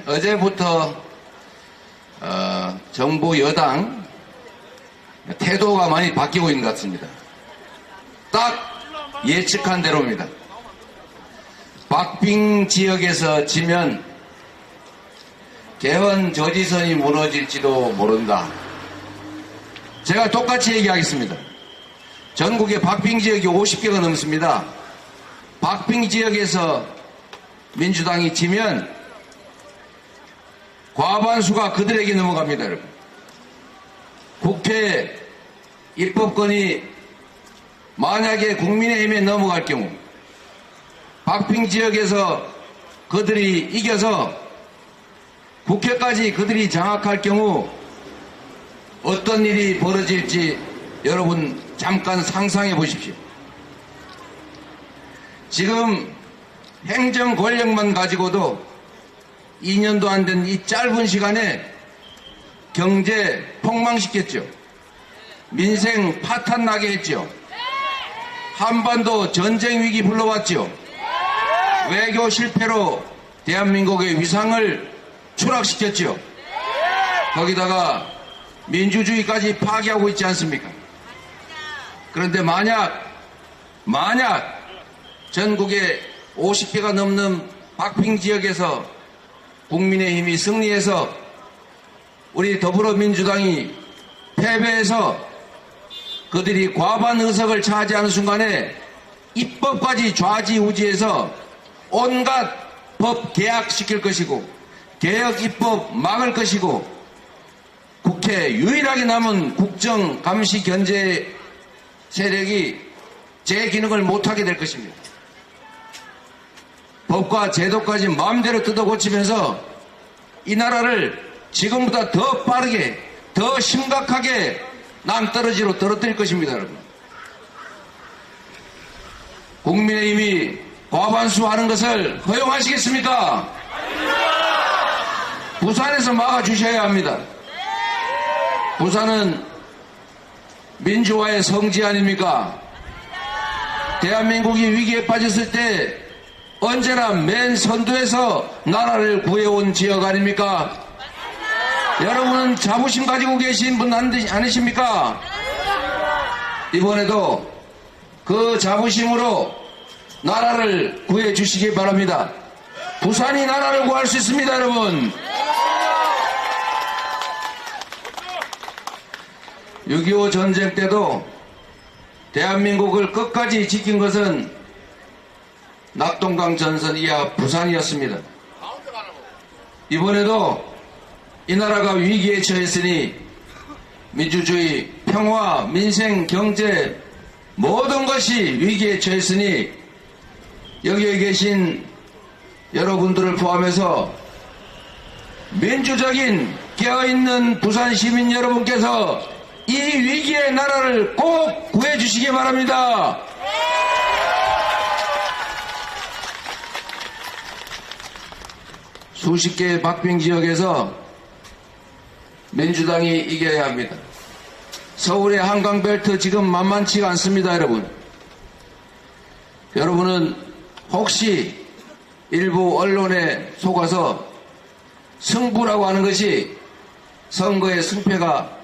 어제부터 정부 여당 태도가 많이 바뀌고 있는 것 같습니다. 딱 예측한 대로입니다. 박빙 지역에서 지면 개헌 저지선이 무너질지도 모른다. 제가 똑같이 얘기하겠습니다. 전국에 박빙 지역이 50개가 넘습니다. 박빙 지역에서 민주당이 지면 과반수가 그들에게 넘어갑니다, 여러분. 국회 입법권이 만약에 국민의힘에 넘어갈 경우 박빙 지역에서 그들이 이겨서 국회까지 그들이 장악할 경우 어떤 일이 벌어질지 여러분 잠깐 상상해 보십시오. 지금 행정 권력만 가지고도 2년도 안 된 이 짧은 시간에 경제 폭망시켰죠. 민생 파탄 나게 했죠. 한반도 전쟁 위기 불러왔죠. 외교 실패로 대한민국의 위상을 추락시켰죠. 거기다가 민주주의까지 파괴하고 있지 않습니까? 그런데 만약 전국에 50개가 넘는 박빙 지역에서 국민의힘이 승리해서 우리 더불어민주당이 패배해서 그들이 과반 의석을 차지하는 순간에 입법까지 좌지우지해서 온갖 법 개약시킬 것이고 개혁 입법 막을 것이고 국회 유일하게 남은 국정감시 견제 세력이 제 기능을 못하게 될 것입니다. 법과 제도까지 마음대로 뜯어고치면서 이 나라를 지금보다 더 빠르게 더 심각하게 낭떠러지로 떨어뜨릴 것입니다, 여러분. 국민의힘이 과반수 하는 것을 허용하시겠습니까? 부산에서 막아주셔야 합니다. 부산은 민주화의 성지 아닙니까? 대한민국이 위기에 빠졌을 때 언제나 맨 선두에서 나라를 구해온 지역 아닙니까? 여러분은 자부심 가지고 계신 분 아니십니까? 이번에도 그 자부심으로 나라를 구해 주시기 바랍니다. 부산이 나라를 구할 수 있습니다, 여러분. 6.25 전쟁 때도 대한민국을 끝까지 지킨 것은 낙동강 전선 이하 부산이었습니다. 이번에도 이 나라가 위기에 처했으니 민주주의, 평화, 민생, 경제 모든 것이 위기에 처했으니 여기에 계신 여러분들을 포함해서 민주적인 깨어있는 부산 시민 여러분께서 이 위기의 나라를 꼭 구해주시기 바랍니다. 수십 개의 박빙 지역에서 민주당이 이겨야 합니다. 서울의 한강벨트 지금 만만치가 않습니다, 여러분. 여러분은 혹시 일부 언론에 속아서 승부라고 하는 것이 선거의 승패가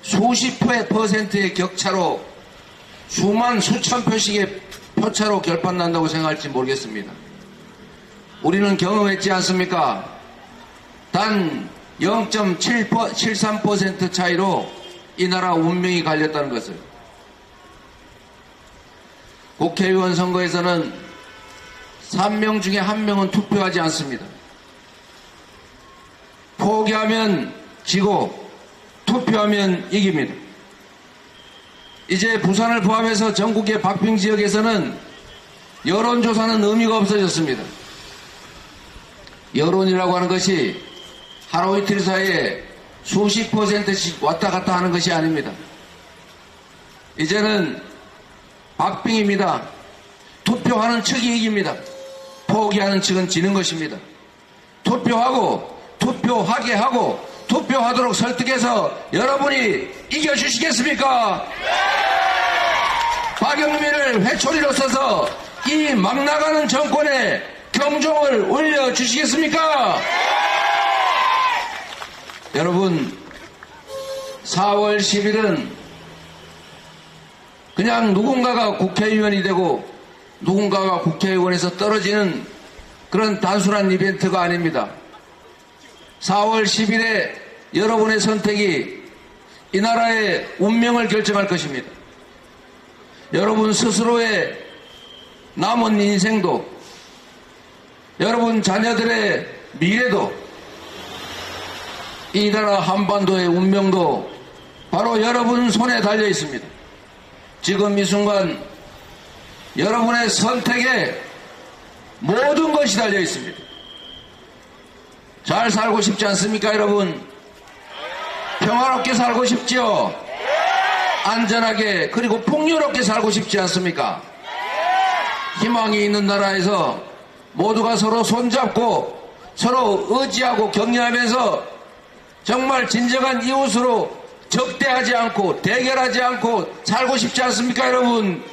수십 %의 격차로 수만 수천 표씩의 표차로 결판난다고 생각할지 모르겠습니다. 우리는 경험했지 않습니까? 단 0.73% 차이로 이 나라 운명이 갈렸다는 것을. 국회의원 선거에서는 3명 중에 1명은 투표하지 않습니다. 포기하면 지고 투표하면 이깁니다. 이제 부산을 포함해서 전국의 박빙 지역에서는 여론조사는 의미가 없어졌습니다. 여론이라고 하는 것이 하루 이틀 사이에 수십 %씩 왔다 갔다 하는 것이 아닙니다. 이제는 박빙입니다. 투표하는 측이 이깁니다. 포기하는 측은 지는 것입니다. 투표하고 투표하게 하고 투표하도록 설득해서 여러분이 이겨주시겠습니까? 박영민을 회초리로 써서 이 막 나가는 정권에 경종을 울려주시겠습니까? 여러분, 4월 10일은 그냥 누군가가 국회의원이 되고 누군가가 국회의원에서 떨어지는 그런 단순한 이벤트가 아닙니다. 4월 10일에 여러분의 선택이 이 나라의 운명을 결정할 것입니다. 여러분 스스로의 남은 인생도, 여러분 자녀들의 미래도, 이 나라 한반도의 운명도 바로 여러분 손에 달려 있습니다. 지금 이 순간 여러분의 선택에 모든 것이 달려 있습니다. 잘 살고 싶지 않습니까, 여러분? 평화롭게 살고 싶지요? 안전하게 그리고 풍요롭게 살고 싶지 않습니까? 희망이 있는 나라에서 모두가 서로 손잡고 서로 의지하고 격려하면서 정말 진정한 이웃으로 적대하지 않고 대결하지 않고 살고 싶지 않습니까, 여러분?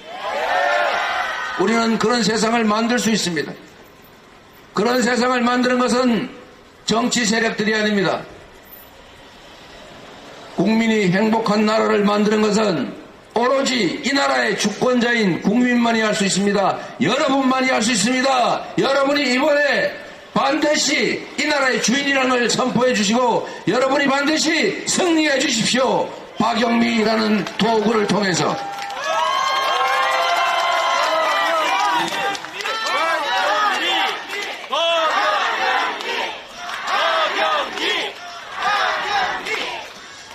우리는 그런 세상을 만들 수 있습니다. 그런 세상을 만드는 것은 정치 세력들이 아닙니다. 국민이 행복한 나라를 만드는 것은 오로지 이 나라의 주권자인 국민만이 할 수 있습니다. 여러분만이 할 수 있습니다. 여러분이 이번에 반드시 이 나라의 주인이라는 걸 선포해 주시고 여러분이 반드시 승리해 주십시오. 박영미라는 도구를 통해서.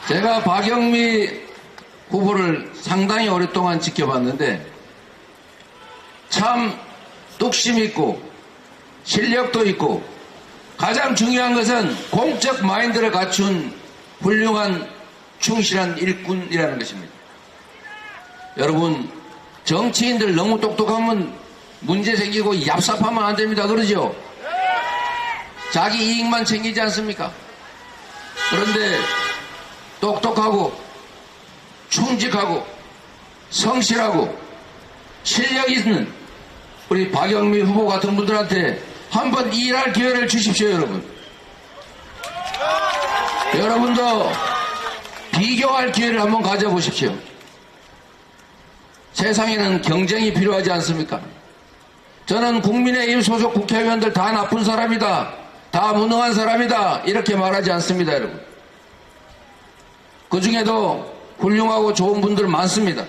제가 박영미 후보를 상당히 오랫동안 지켜봤는데 참 뚝심 있고 실력도 있고 가장 중요한 것은 공적 마인드를 갖춘 훌륭한 충실한 일꾼이라는 것입니다. 여러분, 정치인들 너무 똑똑하면 문제 생기고 얍삽하면 안 됩니다. 그러죠? 자기 이익만 챙기지 않습니까? 그런데 똑똑하고 충직하고 성실하고 실력 있는 우리 박영미 후보 같은 분들한테 한번 일할 기회를 주십시오, 여러분. 여러분도 비교할 기회를 한번 가져보십시오. 세상에는 경쟁이 필요하지 않습니까? 저는 국민의힘 소속 국회의원들 다 나쁜 사람이다, 다 무능한 사람이다 이렇게 말하지 않습니다, 여러분. 그 중에도 훌륭하고 좋은 분들 많습니다.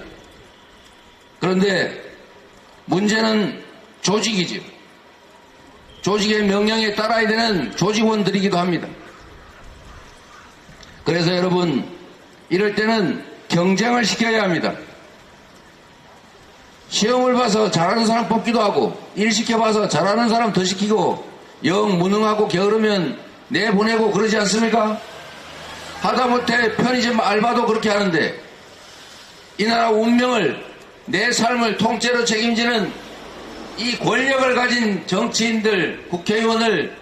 그런데 문제는 조직이죠. 조직의 명령에 따라야 되는 조직원들이기도 합니다. 그래서 여러분, 이럴 때는 경쟁을 시켜야 합니다. 시험을 봐서 잘하는 사람 뽑기도 하고 일 시켜봐서 잘하는 사람 더 시키고 영 무능하고 게으르면 내보내고 그러지 않습니까? 하다못해 편의점 알바도 그렇게 하는데 이 나라 운명을, 내 삶을 통째로 책임지는 이 권력을 가진 정치인들, 국회의원을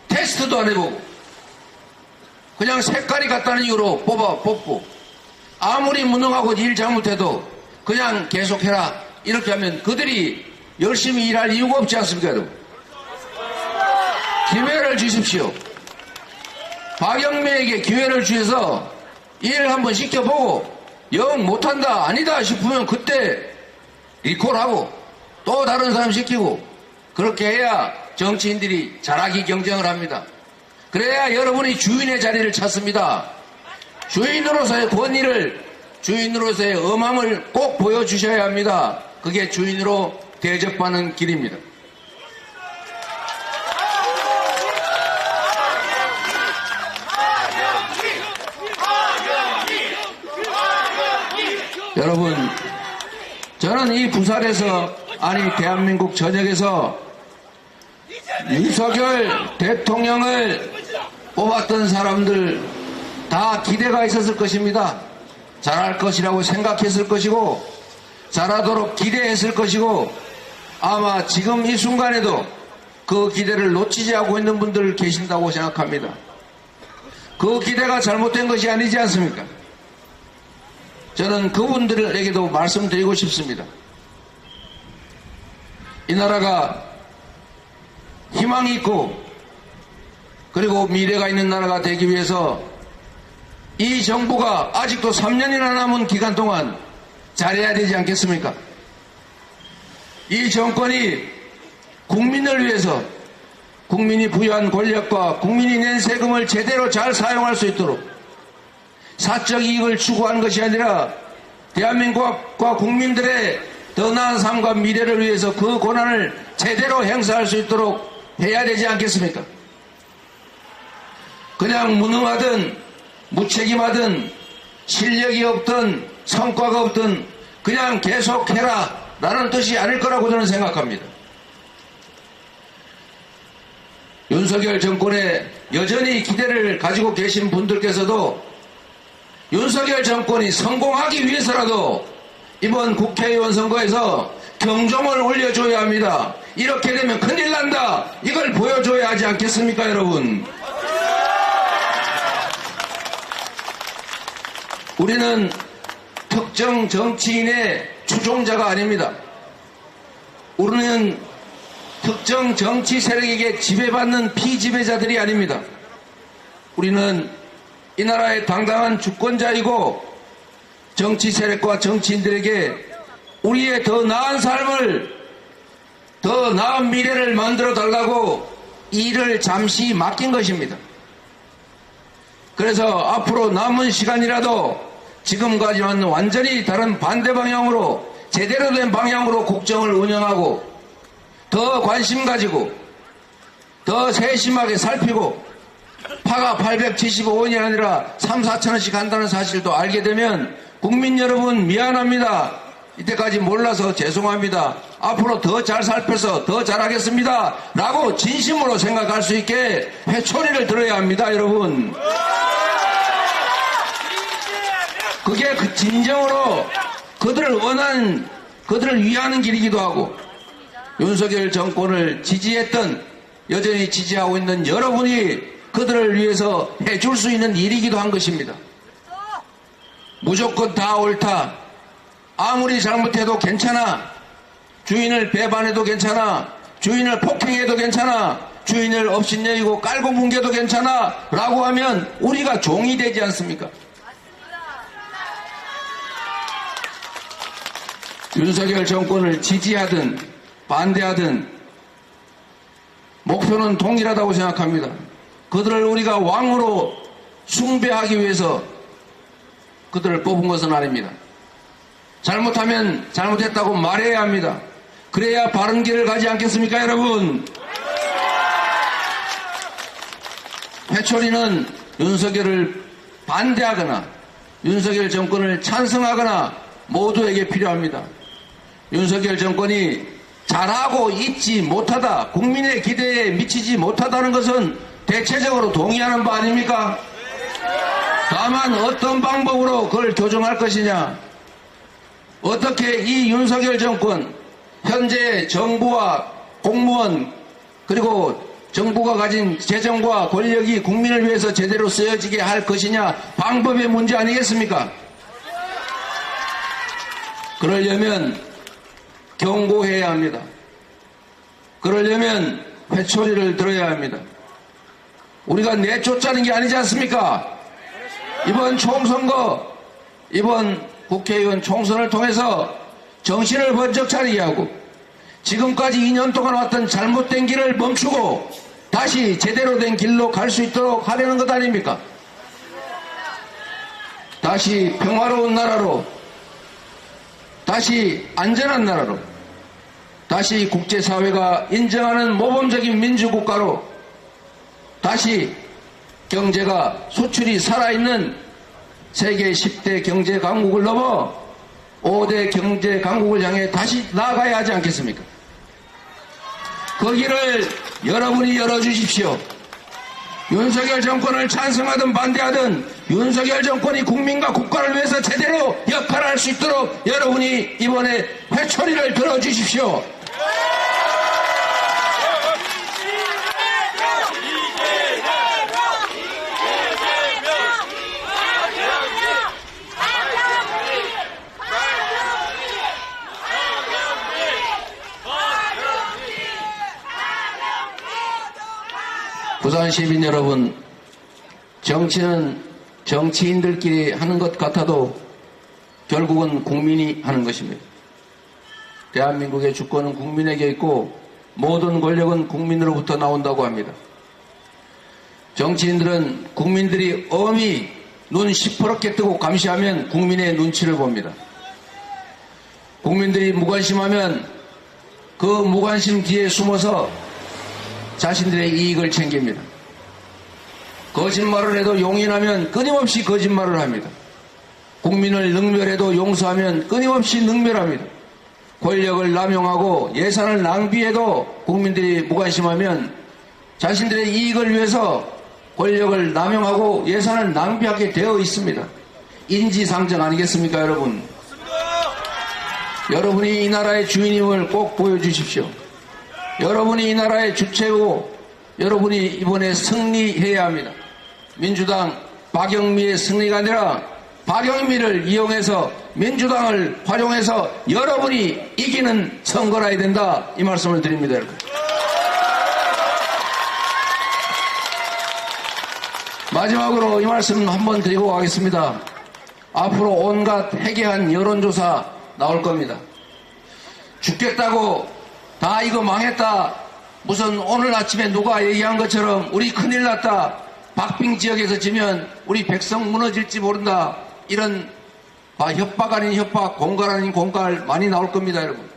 테스트도 안 해보고 그냥 색깔이 같다는 이유로 뽑고 아무리 무능하고 일 잘못해도 그냥 계속해라 이렇게 하면 그들이 열심히 일할 이유가 없지 않습니까, 여러분? 기회를 주십시오. 박영미에게 기회를 주셔서 일 한번 시켜보고 영 못한다, 아니다 싶으면 그때 리콜하고 또 다른 사람 시키고 그렇게 해야 정치인들이 잘하기 경쟁을 합니다. 그래야 여러분이 주인의 자리를 찾습니다. 주인으로서의 권위를, 주인으로서의 엄함을 꼭 보여주셔야 합니다. 그게 주인으로 대접받는 길입니다. 여러분, 저는 이 부산에서, 아니 대한민국 전역에서 윤석열 대통령을 뽑았던 사람들 다 기대가 있었을 것입니다. 잘할 것이라고 생각했을 것이고 잘하도록 기대했을 것이고 아마 지금 이 순간에도 그 기대를 놓치지 않고 있는 분들 계신다고 생각합니다. 그 기대가 잘못된 것이 아니지 않습니까? 저는 그분들에게도 말씀드리고 싶습니다. 이 나라가 희망이 있고 그리고 미래가 있는 나라가 되기 위해서 이 정부가 아직도 3년이나 남은 기간 동안 잘해야 되지 않겠습니까? 이 정권이 국민을 위해서 국민이 부여한 권력과 국민이 낸 세금을 제대로 잘 사용할 수 있도록 사적 이익을 추구하는 것이 아니라 대한민국과 국민들의 더 나은 삶과 미래를 위해서 그 권한을 제대로 행사할 수 있도록 해야 되지 않겠습니까? 그냥 무능하든 무책임하든 실력이 없든 성과가 없든 그냥 계속해라 라는 뜻이 아닐 거라고 저는 생각합니다. 윤석열 정권에 여전히 기대를 가지고 계신 분들께서도 윤석열 정권이 성공하기 위해서라도 이번 국회의원 선거에서 경종을 울려줘야 합니다. 이렇게 되면 큰일 난다. 이걸 보여줘야 하지 않겠습니까, 여러분? 우리는 특정 정치인의 추종자가 아닙니다. 우리는 특정 정치 세력에게 지배받는 피지배자들이 아닙니다. 우리는 이 나라의 당당한 주권자이고 정치 세력과 정치인들에게 우리의 더 나은 삶을, 더 나은 미래를 만들어 달라고 이 일을 잠시 맡긴 것입니다. 그래서 앞으로 남은 시간이라도 지금까지와는 완전히 다른 반대 방향으로 제대로 된 방향으로 국정을 운영하고 더 관심 가지고 더 세심하게 살피고 파가 875원이 아니라 3, 4천원씩 한다는 사실도 알게 되면 국민 여러분 미안합니다. 이때까지 몰라서 죄송합니다. 앞으로 더 잘 살펴서 더 잘하겠습니다. 라고 진심으로 생각할 수 있게 회초리를 들어야 합니다, 여러분. 그게 그 진정으로 그들을 원하는, 그들을 위하는 길이기도 하고 윤석열 정권을 지지했던, 여전히 지지하고 있는 여러분이 그들을 위해서 해줄 수 있는 일이기도 한 것입니다. 무조건 다 옳다. 아무리 잘못해도 괜찮아. 주인을 배반해도 괜찮아. 주인을 폭행해도 괜찮아. 주인을 업신여기고 깔고 뭉개도 괜찮아. 라고 하면 우리가 종이 되지 않습니까? 윤석열 정권을 지지하든 반대하든 목표는 동일하다고 생각합니다. 그들을 우리가 왕으로 숭배하기 위해서 그들을 뽑은 것은 아닙니다. 잘못하면 잘못했다고 말해야 합니다. 그래야 바른 길을 가지 않겠습니까, 여러분? 회초리는 윤석열을 반대하거나 윤석열 정권을 찬성하거나 모두에게 필요합니다. 윤석열 정권이 잘하고 있지 못하다, 국민의 기대에 미치지 못하다는 것은 대체적으로 동의하는 바 아닙니까? 다만 어떤 방법으로 그걸 교정할 것이냐, 어떻게 이 윤석열 정권, 현재 정부와 공무원 그리고 정부가 가진 재정과 권력이 국민을 위해서 제대로 쓰여지게 할 것이냐, 방법의 문제 아니겠습니까? 그러려면 경고해야 합니다. 그러려면 회초리를 들어야 합니다. 우리가 내쫓자는 게 아니지 않습니까? 이번 총선거, 이번 국회의원 총선을 통해서 정신을 번쩍 차리게 하고 지금까지 2년 동안 왔던 잘못된 길을 멈추고 다시 제대로 된 길로 갈 수 있도록 하려는 것 아닙니까? 다시 평화로운 나라로, 다시 안전한 나라로, 다시 국제사회가 인정하는 모범적인 민주국가로, 다시 경제가 수출이 살아있는 세계 10대 경제 강국을 넘어 5대 경제 강국을 향해 다시 나아가야 하지 않겠습니까? 그 길을 여러분이 열어주십시오. 윤석열 정권을 찬성하든 반대하든 윤석열 정권이 국민과 국가를 위해서 제대로 역할을 할 수 있도록 여러분이 이번에 회초리를 들어주십시오. 부산 시민 여러분, 정치는 정치인들끼리 하는 것 같아도 결국은 국민이 하는 것입니다. 대한민국의 주권은 국민에게 있고 모든 권력은 국민으로부터 나온다고 합니다. 정치인들은 국민들이 엄히 눈 시퍼렇게 뜨고 감시하면 국민의 눈치를 봅니다. 국민들이 무관심하면 그 무관심 뒤에 숨어서 자신들의 이익을 챙깁니다. 거짓말을 해도 용인하면 끊임없이 거짓말을 합니다. 국민을 능멸해도 용서하면 끊임없이 능멸합니다. 권력을 남용하고 예산을 낭비해도 국민들이 무관심하면 자신들의 이익을 위해서 권력을 남용하고 예산을 낭비하게 되어 있습니다. 인지상정 아니겠습니까, 여러분? 여러분이 이 나라의 주인임을 꼭 보여주십시오. 여러분이 이 나라의 주체고 여러분이 이번에 승리해야 합니다. 민주당 박영미의 승리가 아니라 박영미를 이용해서 민주당을 활용해서 여러분이 이기는 선거라 해야 된다, 이 말씀을 드립니다, 여러분. 마지막으로 이 말씀 한번 드리고 가겠습니다. 앞으로 온갖 해괴한 여론조사 나올 겁니다. 죽겠다고 다 이거 망했다, 무슨 오늘 아침에 누가 얘기한 것처럼 우리 큰일 났다, 박빙 지역에서 지면 우리 백성 무너질지 모른다, 이런 협박 아닌 협박, 공갈 아닌 공갈 많이 나올 겁니다, 여러분.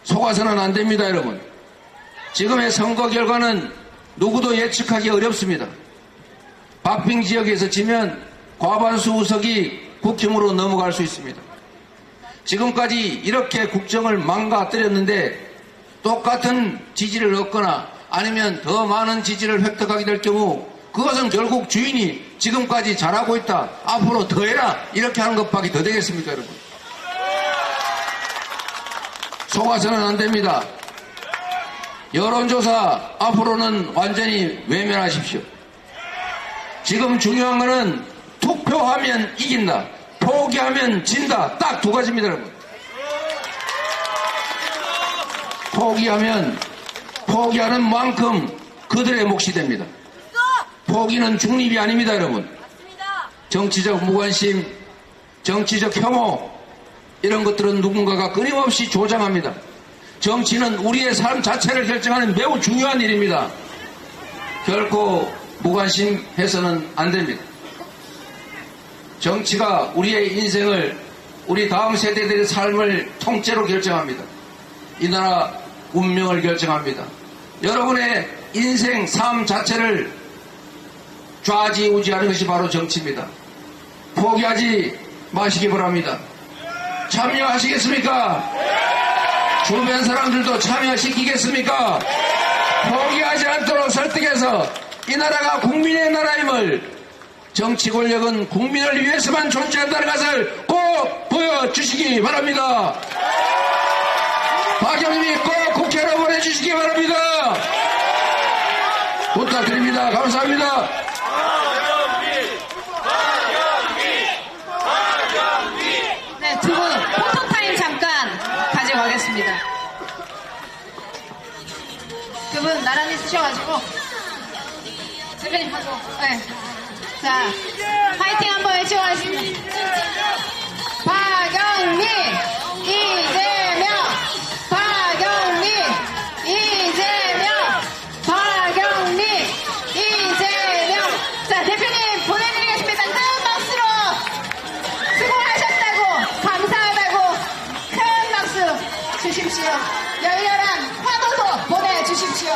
속아서는 안 됩니다, 여러분. 지금의 선거 결과는 누구도 예측하기 어렵습니다. 박빙 지역에서 지면 과반수 의석이 국힘으로 넘어갈 수 있습니다. 지금까지 이렇게 국정을 망가뜨렸는데 똑같은 지지를 얻거나 아니면 더 많은 지지를 획득하게 될 경우 그것은 결국 주인이 지금까지 잘하고 있다, 앞으로 더 해라, 이렇게 하는 것밖에 더 되겠습니까, 여러분? 속아서는 안 됩니다. 여론조사 앞으로는 완전히 외면하십시오. 지금 중요한 것은 투표하면 이긴다, 포기하면 진다, 딱 두 가지입니다, 여러분. 포기하는 만큼 그들의 몫이 됩니다. 포기는 중립이 아닙니다, 여러분. 정치적 무관심, 정치적 혐오, 이런 것들은 누군가가 끊임없이 조장합니다. 정치는 우리의 삶 자체를 결정하는 매우 중요한 일입니다. 결코 무관심해서는 안 됩니다. 정치가 우리의 인생을, 우리 다음 세대들의 삶을 통째로 결정합니다. 이 나라 운명을 결정합니다. 여러분의 인생, 삶 자체를 좌지우지하는 것이 바로 정치입니다. 포기하지 마시기 바랍니다. 참여하시겠습니까? 주변 사람들도 참여시키겠습니까? 포기하지 않도록 설득해서 이 나라가 국민의 나라임을, 정치 권력은 국민을 위해서만 존재한다는 것을 꼭 보여주시기 바랍니다. 박영미 꼭 국회로 보내주시기 바랍니다. 부탁드립니다. 감사합니다. 네, 두 분 포토타임 잠깐 가져가겠습니다. 두 분 나란히 쓰셔가지고 대표님 하고, 네. 자, 파이팅 한번 외쳐가겠습니다. 박영미, 이재명, 박영미, 이재명, 박영미, 이재명. 자, 대표님 보내드리겠습니다. 큰 박수로 수고하셨다고, 감사하다고 큰 박수 주십시오. 열렬한 환호도 보내주십시오.